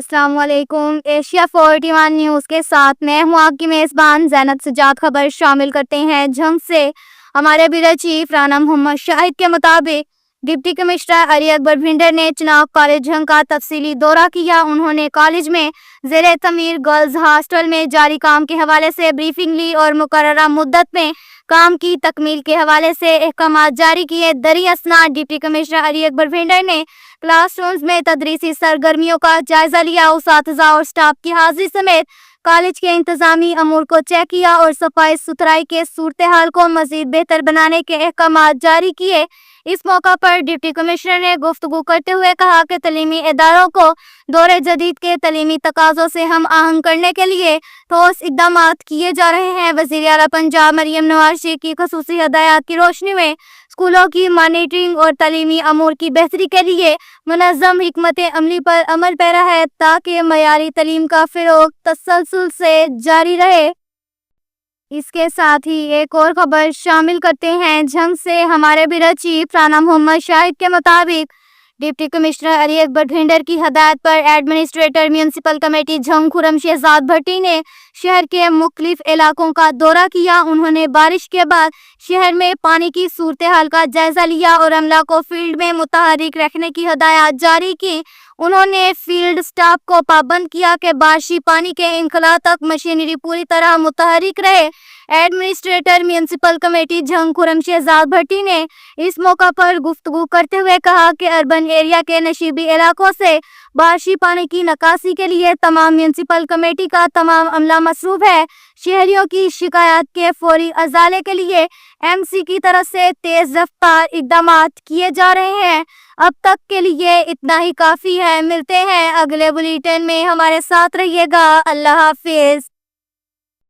السلام علیکم۔ Asia 41 news کے ساتھ میں ہوں آپ کی میزبان زینت سجاد۔ خبر شامل کرتے ہیں جھنگ سے۔ ہمارے بیورو چیف رانا محمد شاہد کے مطابق ڈپٹی کمشنر علی اکبر بھنڈر نے چناب کالج جھنگ کا تفصیلی دورہ کیا۔ انہوں نے کالج میں زیر تعمیر گرلز ہاسٹل میں جاری کام کے حوالے سے بریفنگ لی اور مقررہ مدت میں کام کی تکمیل کے حوالے سے احکامات جاری کیے۔ دریں اثنا ڈپٹی کمشنر علی اکبر بھنڈر نے کلاس رومز میں تدریسی سرگرمیوں کا جائزہ لیا، اساتذہ اور سٹاف کی حاضری سمیت کالج کے انتظامی امور کو چیک کیا اور صفائی ستھرائی کے صورتحال کو مزید بہتر بنانے کے احکامات جاری کیے۔ اس موقع پر ڈپٹی کمشنر نے گفتگو کرتے ہوئے کہا کہ تعلیمی اداروں کو دور جدید کے تعلیمی تقاضوں سے ہم آہنگ کرنے کے لیے ٹھوس اقدامات کیے جا رہے ہیں۔ وزیر اعلیٰ پنجاب مریم نواز شریف کی خصوصی ہدایات کی روشنی میں اسکولوں کی مانیٹرنگ اور تعلیمی امور کی بہتری کے لیے منظم حکمت عملی پر عمل پیرا ہے تاکہ معیاری تعلیم کا فروغ تسلسل سے جاری رہے۔ اس کے ساتھ ہی ایک اور خبر شامل کرتے ہیں جھنگ سے۔ ہمارے بیورو چیف رانا محمد شاہد کے مطابق ڈپٹی کمشنر علی اکبر بھنڈر کی ہدایت پر ایڈمنسٹریٹر میونسپل کمیٹی جھنگ خرم شہزاد بھٹی نے شہر کے مختلف علاقوں کا دورہ کیا۔ انہوں نے بارش کے بعد شہر میں پانی کی صورتحال کا جائزہ لیا اور عملہ کو فیلڈ میں متحرک رکھنے کی ہدایات جاری کی۔ انہوں نے فیلڈ سٹاف کو پابند کیا کہ بارشی پانی کے انخلاء تک مشینری پوری طرح متحرک رہے۔ ایڈمنسٹریٹر میونسپل کمیٹی جھنگ خرم شہزاد بھٹی نے اس موقع پر گفتگو کرتے ہوئے کہا کہ اربن ایریا کے نشیبی علاقوں سے بارشی پانی کی نکاسی کے لیے تمام میونسپل کمیٹی کا تمام عملہ مصروف ہے۔ شہریوں کی شکایات کے فوری ازالے کے لیے ایم سی کی طرف سے تیز رفتار اقدامات کیے جا رہے ہیں۔ اب تک کے لیے اتنا ہی کافی ہے۔ ملتے ہیں اگلے بلیٹن میں، ہمارے ساتھ رہیے گا۔ اللہ حافظ۔